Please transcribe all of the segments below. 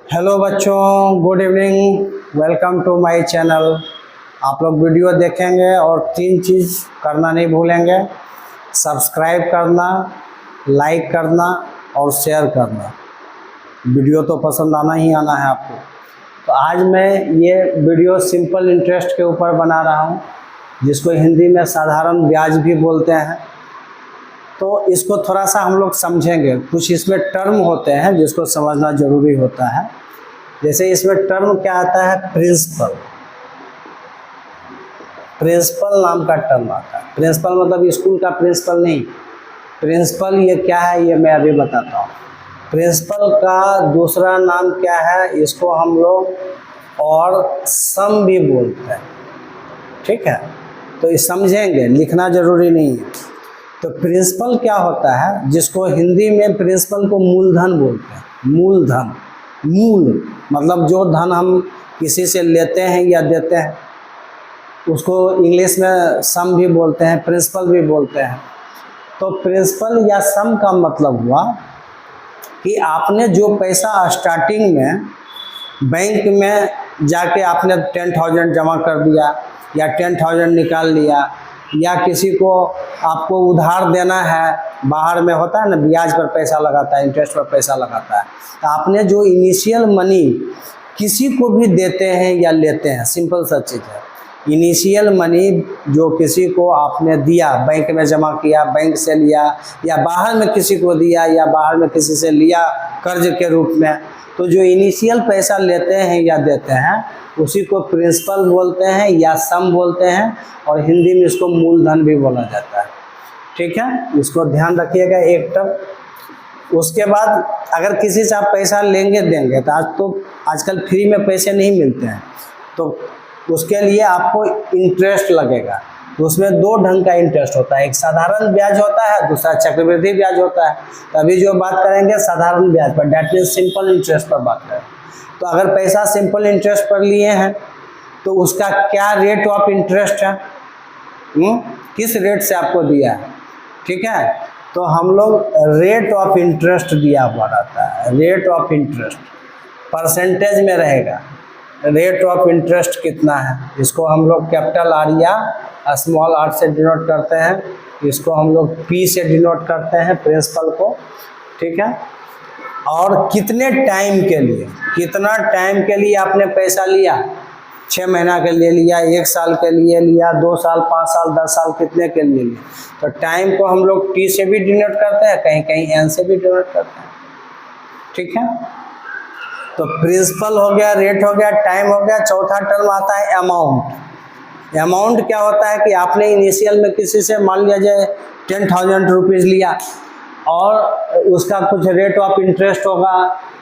Hello बच्चों, good evening. Welcome to my channel. आप लोग वीडियो देखेंगे और 3 चीज़ करना नहीं भूलेंगे। सब्सक्राइब करना, लाइक करना और शेयर करना। वीडियो तो पसंद आना ही आना है आपको। तो आज मैं ये वीडियो सिंपल इंटरेस्ट के ऊपर बना रहा हूँ, जिसको हिंदी में साधारण ब्याज भी बोलते हैं। तो इसको थोड़ा सा हम लोग समझेंगे। कुछ इसमें टर्म होते हैं जिसको समझना ज़रूरी होता है। जैसे इसमें टर्म क्या आता है, प्रिंसिपल। प्रिंसिपल नाम का टर्म आता है। प्रिंसिपल मतलब स्कूल का प्रिंसिपल नहीं। प्रिंसिपल ये क्या है ये मैं अभी बताता हूँ। प्रिंसिपल का दूसरा नाम क्या है, इसको हम लोग और सम भी बोलते हैं। ठीक है, तो ये समझेंगे, लिखना जरूरी नहीं है। तो प्रिंसिपल क्या होता है, जिसको हिंदी में प्रिंसिपल को मूलधन बोलते हैं। मूलधन, मूल मतलब जो धन हम किसी से लेते हैं या देते हैं, उसको इंग्लिश में सम भी बोलते हैं, प्रिंसिपल भी बोलते हैं। तो प्रिंसिपल या सम का मतलब हुआ कि आपने जो पैसा स्टार्टिंग में बैंक में जाके आपने 10,000 जमा कर दिया या 10,000 निकाल लिया, या किसी को आपको उधार देना है, बाहर में होता है ना, ब्याज पर पैसा लगाता है, इंटरेस्ट पर पैसा लगाता है। तो आपने जो इनिशियल मनी किसी को भी देते हैं या लेते हैं, सिंपल सा चीज़ है। इनिशियल मनी जो किसी को आपने दिया, बैंक में जमा किया, बैंक से लिया, या बाहर में किसी को दिया, या बाहर में किसी से लिया कर्ज के रूप में, तो जो इनिशियल पैसा लेते हैं या देते हैं उसी को प्रिंसिपल बोलते हैं या सम बोलते हैं, और हिंदी में इसको मूलधन भी बोला जाता है। ठीक है, इसको ध्यान रखिएगा एक टर्म। उसके बाद अगर किसी से आप पैसा लेंगे देंगे, तो आजकल फ्री में पैसे नहीं मिलते हैं, तो उसके लिए आपको इंटरेस्ट लगेगा। तो उसमें 2 ढंग का इंटरेस्ट होता है, एक साधारण ब्याज होता है, दूसरा चक्रवृद्धि ब्याज होता है। तो अभी जो बात करेंगे साधारण ब्याज पर, डेट मीन्स सिंपल इंटरेस्ट पर बात करें। तो अगर पैसा सिंपल इंटरेस्ट पर लिए हैं तो उसका क्या रेट ऑफ इंटरेस्ट है, किस रेट से आपको दिया है। ठीक है, तो हम लोग रेट ऑफ इंटरेस्ट दिया हुआ रहता है। रेट ऑफ इंटरेस्ट परसेंटेज में रहेगा। रेट ऑफ इंटरेस्ट कितना है, इसको हम लोग कैपिटल आर या स्मॉल आर से डिनोट करते हैं। इसको हम लोग पी से डिनोट करते हैं, प्रिंसिपल को। ठीक है, और कितने टाइम के लिए, कितना टाइम के लिए आपने पैसा लिया, 6 महीना के लिए लिया, 1 साल के लिए लिया, 2 साल, 5 साल, 10 साल, कितने के लिए लिया। तो टाइम को हम लोग टी से भी डिनोट करते हैं, कहीं कहीं एन से भी डिनोट करते हैं। ठीक है, तो प्रिंसिपल हो गया, रेट हो गया, टाइम हो गया। चौथा टर्म आता है अमाउंट। अमाउंट क्या होता है कि आपने इनिशियल में किसी से मान लिया जाए 10,000 रुपीज़ लिया, और उसका कुछ रेट ऑफ इंटरेस्ट होगा,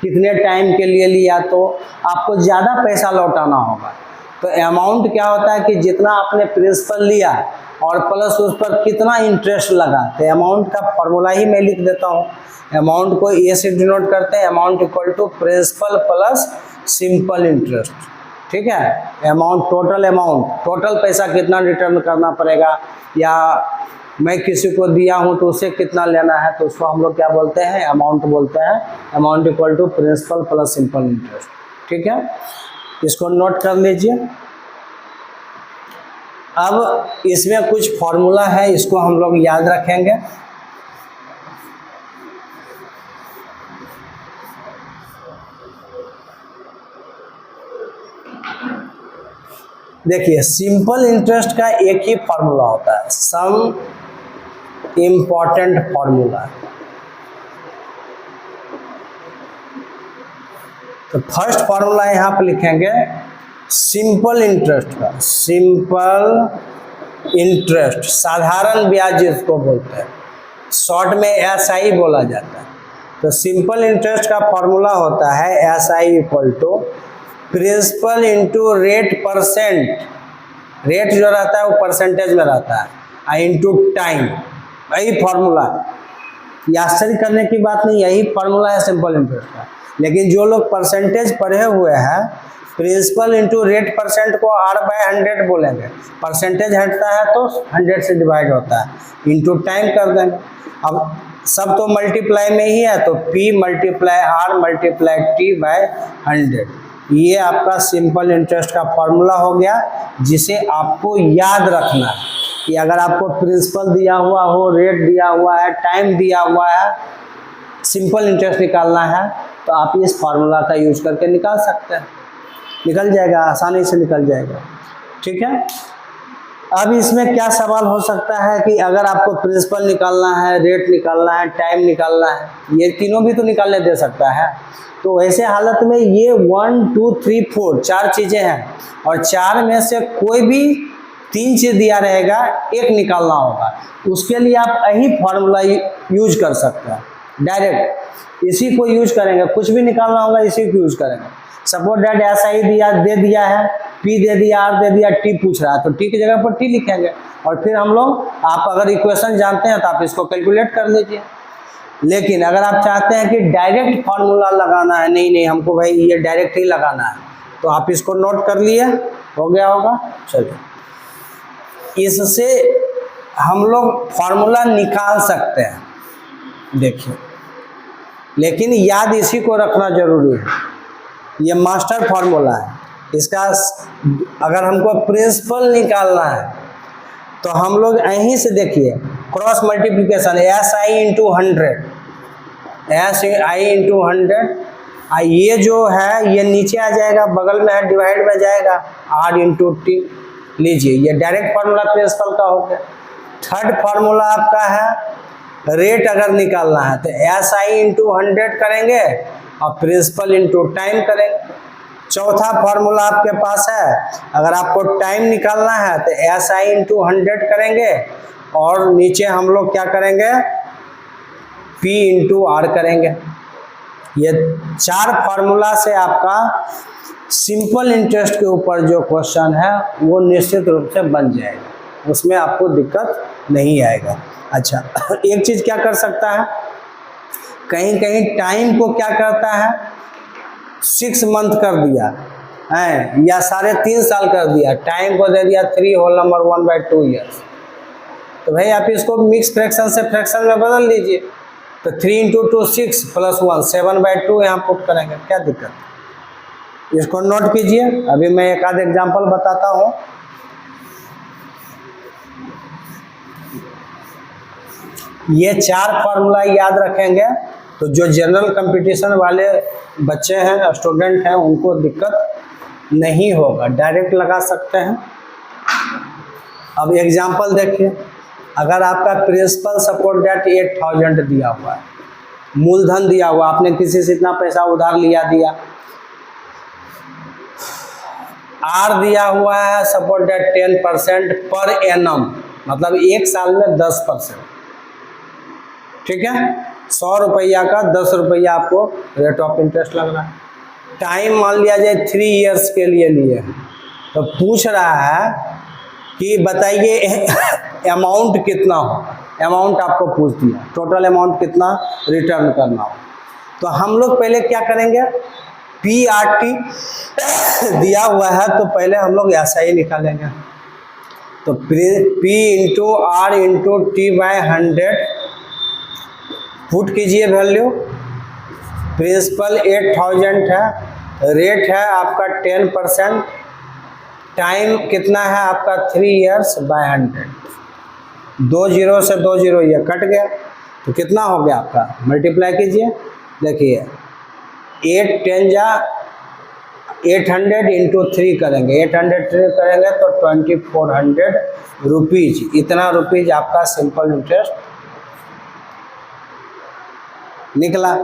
कितने टाइम के लिए लिया, तो आपको ज़्यादा पैसा लौटाना होगा। तो अमाउंट क्या होता है कि जितना आपने प्रिंसिपल लिया और प्लस उस पर कितना इंटरेस्ट लगा। तो अमाउंट का फॉर्मूला ही मैं लिख देता हूँ। अमाउंट को ए से डिनोट करते हैं, amount equal to principal plus simple interest. ठीक है, अमाउंट, टोटल अमाउंट, टोटल पैसा कितना रिटर्न करना पड़ेगा, या मैं किसी को दिया हूँ तो उसे कितना लेना है, तो उसको हम लोग क्या बोलते हैं, अमाउंट बोलते हैं। Amount equal to principal plus simple interest. ठीक है, इसको नोट कर लीजिए। अब इसमें कुछ फॉर्मूला है, इसको हम लोग याद रखेंगे। देखिए, सिंपल इंटरेस्ट का एक ही फॉर्मूला होता है, सम इम्पॉर्टेंट फॉर्मूला। तो फर्स्ट फॉर्मूला यहाँ पर लिखेंगे सिंपल इंटरेस्ट का। सिंपल इंटरेस्ट, साधारण ब्याज जिसको बोलते हैं, शॉर्ट में एसआई बोला जाता है। तो सिंपल इंटरेस्ट का फॉर्मूला होता है SI equal to principal into rate percent. Rate जो रहता है वो परसेंटेज में रहता है, इंटू टाइम। यही फॉर्मूला है, ये आश्चर्य करने की बात नहीं, यही फॉर्मूला है सिंपल इंटरेस्ट का। लेकिन जो लोग परसेंटेज पढ़े हुए हैं, प्रिंसिपल इंटू रेट परसेंट को R/100 बोलेंगे। परसेंटेज हटता है तो 100 से डिवाइड होता है, इंटू टाइम कर देंगे। अब सब तो मल्टीप्लाई में ही है, तो P multiply R multiply T by 100, ये आपका सिंपल इंटरेस्ट का फॉर्मूला हो गया, जिसे आपको याद रखना है कि अगर आपको प्रिंसिपल दिया हुआ हो, रेट दिया हुआ है, टाइम दिया हुआ है, सिंपल इंटरेस्ट निकालना है, तो आप इस फार्मूला का यूज करके निकाल सकते हैं, निकल जाएगा, आसानी से निकल जाएगा। ठीक है। अब इसमें क्या सवाल हो सकता है कि अगर आपको प्रिंसिपल निकालना है, रेट निकालना है, टाइम निकालना है, ये तीनों भी तो निकालने दे सकता है, तो ऐसे हालत में ये 1 2 3 4 चार चीज़ें हैं, और चार में से कोई भी 3 चीज़ दिया रहेगा, एक निकालना होगा, उसके लिए आप यही फार्मूला यूज कर सकते हैं, डायरेक्ट इसी को यूज करेंगे, कुछ भी निकालना होगा इसी को यूज करेंगे। सपोज डैट ऐसा ही दे दिया है, P दे दिया, R दे दिया, T पूछ रहा है, तो T की जगह पर T लिखेंगे, और फिर हम लोग, आप अगर इक्वेशन जानते हैं तो आप इसको कैलकुलेट कर लीजिए। लेकिन अगर आप चाहते हैं कि डायरेक्ट फार्मूला लगाना है, नहीं हमको भाई ये डायरेक्ट ही लगाना है, तो आप इसको नोट कर लिए, हो गया होगा। चलिए, इससे हम लोग फार्मूला निकाल सकते हैं, देखिए, लेकिन याद इसी को रखना जरूरी है, ये मास्टर फार्मूला है। इसका अगर हमको प्रिंसिपल निकालना है तो हम लोग यहीं से देखिए, cross multiplication SI into 100, SI into 100, ये जो है ये नीचे आ जाएगा, बगल में है, डिवाइड में जाएगा, R इंटू T लीजिए, ये डायरेक्ट फार्मूला प्रिंसिपल का हो गया। थर्ड फार्मूला आपका है रेट अगर निकालना है तो SI इंटू 100 करेंगे और प्रिंसिपल इंटू टाइम करेंगे। चौथा फार्मूला आपके पास है, अगर आपको टाइम निकालना है तो SI इंटू 100 करेंगे, और नीचे हम लोग क्या करेंगे, P इंटू R करेंगे। ये चार फार्मूला से आपका सिंपल इंटरेस्ट के ऊपर जो क्वेश्चन है वो निश्चित रूप से बन जाएगा, उसमें आपको दिक्कत नहीं आएगा। अच्छा, एक चीज क्या कर सकता है, कहीं कहीं टाइम को क्या करता है, 6 मंथ कर दिया है या 3.5 साल कर दिया, टाइम को दे दिया 3 होल नंबर 1/2 ईयर्स, तो भाई आप इसको मिक्स फ्रैक्शन से फ्रैक्शन में बदल लीजिए, तो 3 इंटू 2 6 प्लस 1 7/2 यहाँ पुट करेंगे, क्या दिक्कत, इसको नोट कीजिए। अभी मैं एक आध एग्जाम्पल बताता हूँ। ये चार फार्मूला याद रखेंगे तो जो जनरल कंपटीशन वाले बच्चे हैं, स्टूडेंट हैं, उनको दिक्कत नहीं होगा, डायरेक्ट लगा सकते हैं। अब एग्जांपल देखिए, अगर आपका प्रिंसिपल सपोर्ट डेट 8000 दिया हुआ है, मूलधन दिया हुआ, आपने किसी से इतना पैसा उधार दिया, R दिया हुआ है सपोर्ट डेट 10% पर एनम, मतलब एक साल में 10%, ठीक है, 100 रुपया का 10 रुपया आपको रेट ऑफ इंटरेस्ट लग रहा है। टाइम मान लिया जाए 3 इयर्स के लिए तो पूछ रहा है कि बताइए अमाउंट कितना हो, अमाउंट आपको पूछ दिया, टोटल अमाउंट कितना रिटर्न करना हो, तो हम लोग पहले क्या करेंगे, PRT दिया हुआ है तो पहले हम लोग SI निकालेंगे, तो P into R into T by 100 put कीजिए वैल्यू। प्रिंसिपल 8000 है, रेट है आपका 10%, टाइम कितना है आपका 3 इयर्स बाय 100, 2 0 से 2 0 ये कट गया, तो कितना हो गया आपका, मल्टीप्लाई कीजिए, देखिए 8 10 जा 800 इंटू 3 करेंगे, 803 करेंगे तो 2400 रुपीज, इतना रुपीज आपका सिंपल इंटरेस्ट निकला।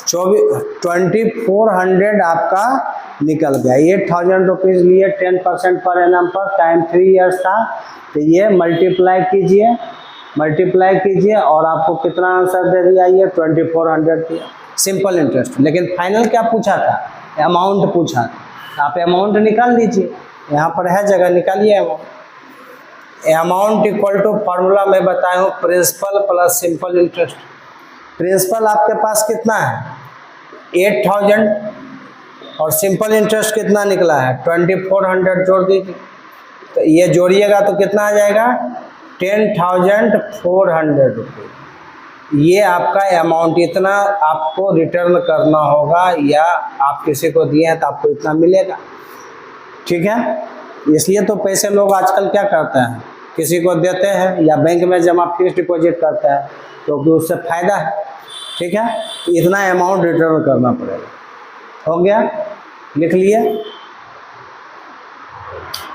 2400 आपका निकल गया। 8000 रुपीज़ लिए 10% पर एनम पर, टाइम 3 इयर्स था, तो ये मल्टीप्लाई कीजिए और आपको कितना आंसर दे दिया, ये 2400 दिया, सिंपल इंटरेस्ट। लेकिन फाइनल क्या पूछा था, अमाउंट पूछा था, आप अमाउंट निकाल लीजिए, यहाँ पर है जगह, निकालिए amount. Amount equal to formula में बताया हूँ, principal plus simple interest. Principal आपके पास कितना है 8000 और सिंपल इंटरेस्ट कितना निकला है 2400, जोड़ दीजिए, तो ये जोड़िएगा तो कितना आ जाएगा 10,400 रुपये। ये आपका अमाउंट इतना आपको रिटर्न करना होगा, या आप किसी को दिए हैं तो आपको इतना मिलेगा। ठीक है, इसलिए तो पैसे लोग आजकल क्या करते हैं, किसी को देते हैं या बैंक में जमा फिक्स डिपॉजिट करते हैं, क्योंकि उससे फायदा है। ठीक है, इतना अमाउंट रिटर्न करना पड़ेगा। हो गया, लिख लिए।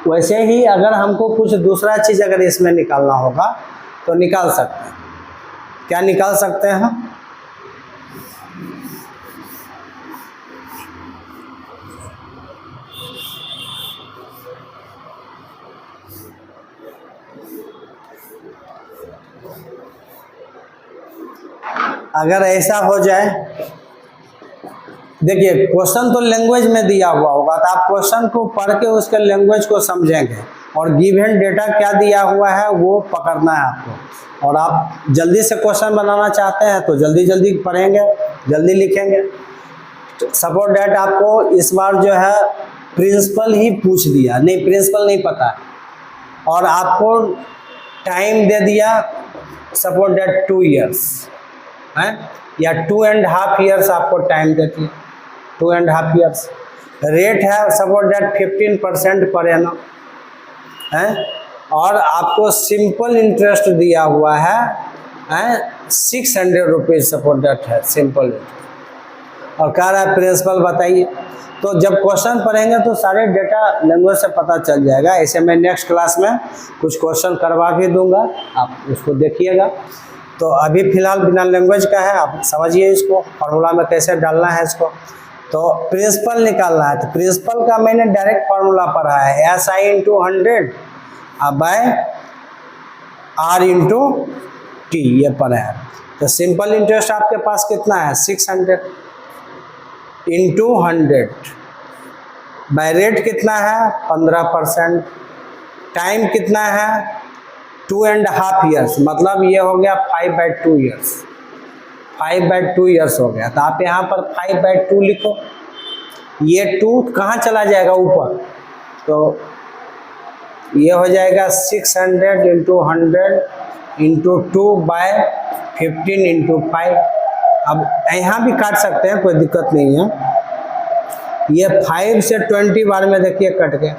वैसे ही अगर हमको कुछ दूसरा चीज़ अगर इसमें निकालना होगा तो निकाल सकते हैं। क्या निकाल सकते हैं? अगर ऐसा हो जाए, देखिए क्वेश्चन तो लैंग्वेज में दिया हुआ होगा, तो आप क्वेश्चन को पढ़ के उसके लैंग्वेज को समझेंगे, और गिवन डेटा क्या दिया हुआ है वो पकड़ना है आपको। और आप जल्दी से क्वेश्चन बनाना चाहते हैं तो जल्दी जल्दी पढ़ेंगे, जल्दी लिखेंगे। सपोज डेट आपको इस बार जो है प्रिंसिपल ही पूछ दिया, नहीं प्रिंसिपल नहीं पता है, और आपको टाइम दे दिया सपोज डेट 2 ईयर्स है, या 2.5 ईयर्स आपको टाइम देती है, 2.5 ईयर्स। रेट है सपोज डेट 15% पर एनम है, और आपको सिंपल इंटरेस्ट दिया हुआ है 600 रुपीज़ सपोज डेट है सिंपल इंटरेस्ट, और कह रहा है प्रिंसिपल बताइए। तो जब क्वेश्चन पढ़ेंगे तो सारे डेटा लैंग्वेज से पता चल जाएगा। ऐसे मैं नेक्स्ट क्लास में कुछ क्वेश्चन करवा भी दूंगा, आप उसको देखिएगा। तो अभी फिलहाल बिना लैंग्वेज का है, आप समझिए इसको, फार्मूला में कैसे डालना है इसको। तो प्रिंसिपल निकालना है, तो प्रिंसिपल का मैंने डायरेक्ट फार्मूला पढ़ा है, SI into 100 by R into T, ये पढ़ा है। तो सिंपल इंटरेस्ट आपके पास कितना है 600 इंटू 100 बाय रेट कितना है 15%, टाइम कितना है 2.5 ईयर्स, मतलब ये हो गया 5/2 ईयर्स, 5/2 ईयर्स हो गया। तो आप यहाँ पर 5/2 लिखो, ये 2 कहाँ चला जाएगा ऊपर, तो ये हो जाएगा 600 इंटू 100 इंटू 2 बाय 15 इंटू 5। अब यहाँ भी काट सकते हैं, कोई दिक्कत नहीं है। ये 5 से 20 बार में देखिए कट गया,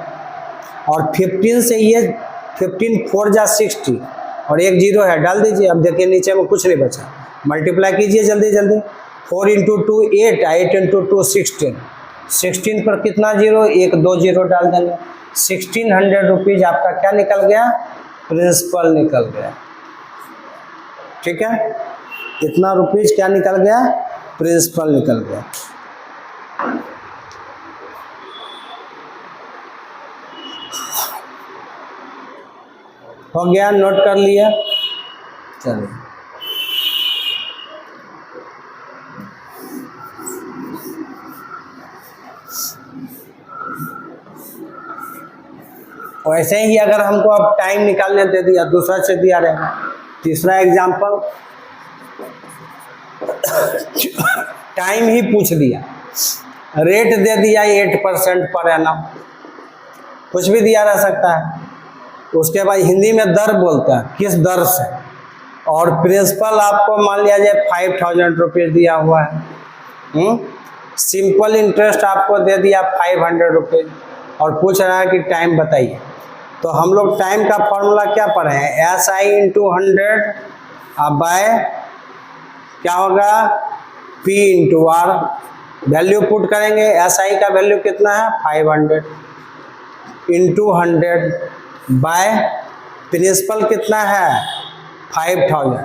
और 15 से ये 15 4 जा 60, और एक 0 है, डाल दीजिए। अब देखिए नीचे में कुछ नहीं बचा, मल्टीप्लाई कीजिए जल्दी जल्दी। 4 इंटू 2 8, 8 इंटू 2 16, 16 पर कितना 0, 1 2 0 डाल देंगे। 1600 रुपीज़ आपका क्या निकल गया, प्रिंसिपल निकल गया। ठीक है, इतना रुपीज़ क्या निकल गया, प्रिंसिपल निकल गया। हो गया, नोट कर लिया। चलिए वैसे ही अगर हमको अब टाइम निकालने दे दिया, दूसरा से दिया रहेगा। तीसरा एग्जाम्पल, टाइम ही पूछ दिया, रेट दे दिया 8% पर एनम, कुछ भी दिया रह सकता है। उसके बाद हिंदी में दर बोलते हैं, किस दर से, और प्रिंसिपल आपको मान लिया जाए 5000 रुपीज़ दिया हुआ है। सिंपल इंटरेस्ट आपको दे दिया 500 रुपीज़, और पूछ रहा है कि टाइम बताइए। तो हम लोग टाइम का फॉर्मूला क्या पढ़े हैं, SI इंटू 100 बाय क्या होगा P into R, value put करेंगे। SI का वैल्यू कितना है 500 इंटू 100 बाय प्रिंसिपल कितना है 5000,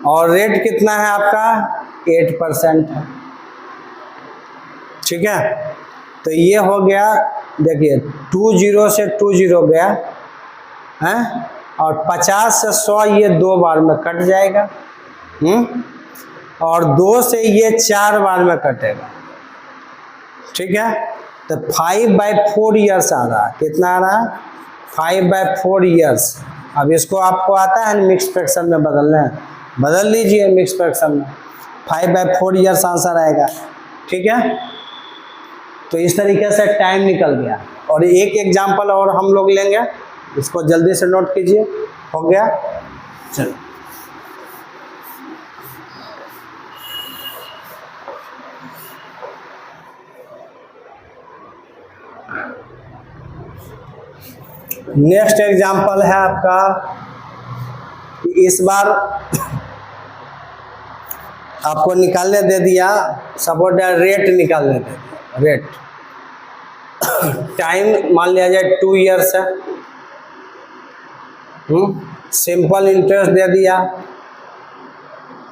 और रेट कितना है आपका 8% है। ठीक है, तो ये हो गया। देखिए 20 से 20 गया है, और 50 से 100 ये 2 बार में कट जाएगा, और 2 से ये 4 बार में कटेगा। ठीक है, तो 5/4 ईयर्स आ रहा है, कितना आ रहा है 5/4 ईयर्स। अब इसको आपको आता है मिक्स फ्रैक्शन में बदलना है, बदल लीजिए मिक्स फ्रैक्शन में, 5/4 ईयर्स आंसर आएगा। ठीक है, तो इस तरीके से टाइम निकल गया। और एक एग्जाम्पल और हम लोग लेंगे, इसको जल्दी से नोट कीजिए। हो गया, चलो। नेक्स्ट एग्जाम्पल है आपका, इस बार आपको निकालने दे दिया, सपोज रेट निकालने दे दिया, रेट टाइम मान लिया जाए 2 ईयर्स है, सिंपल इंटरेस्ट दे दिया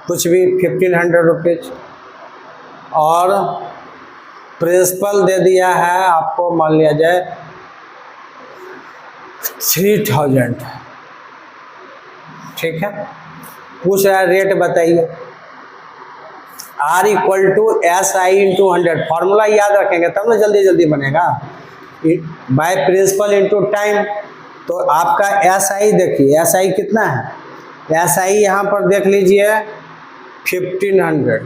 कुछ भी 1500 रुपीज, और प्रिंसिपल दे दिया है आपको मान लिया जाए 3000, ठीक है। पूछ रहा है रेट बताइए, R equal to SI into 100, formula याद रखेंगे तब ना जल्दी जल्दी बनेगा, बाय प्रिंसिपल इंटू टाइम। तो आपका SI देखिए, SI कितना है, SI यहाँ पर देख लीजिए 1500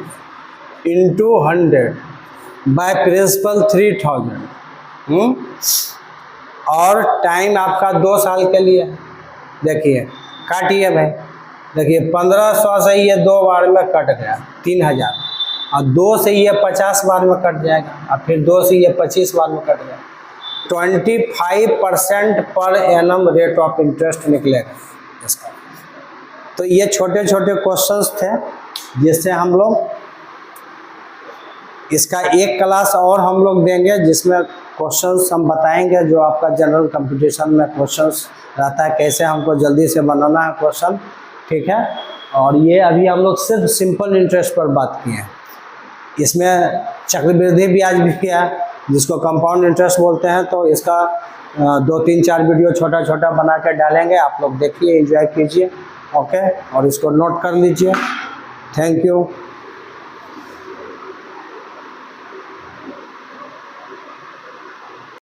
इंटू 100 बाय प्रिंसिपल 3000, और टाइम आपका 2 साल के लिए। देखिए काटिए भाई, देखिए 1500 से ये 2 बार में कट गया 3000, और 2 से ये 50 बार में कट जाएगा, और फिर 2 से ये 25 बार में कट जाएगा। 25% per annum rate of interest निकलेगा इसका। तो ये छोटे छोटे क्वेश्चंस थे जिससे हम लोग, इसका एक क्लास और हम लोग देंगे जिसमें क्वेश्चंस हम बताएंगे, जो आपका जनरल कंपटीशन में क्वेश्चंस रहता है, कैसे हमको जल्दी से बनाना है क्वेश्चन, ठीक है। और ये अभी हम लोग सिर्फ सिंपल इंटरेस्ट पर बात किए हैं, इसमें चक्रवृद्धि ब्याज भी किया जिसको कंपाउंड इंटरेस्ट बोलते हैं। तो इसका 2, 3, 4 वीडियो छोटा छोटा बना कर डालेंगे, आप लोग देखिए, एंजॉय कीजिए, ओके, और इसको नोट कर लीजिए। Thank you.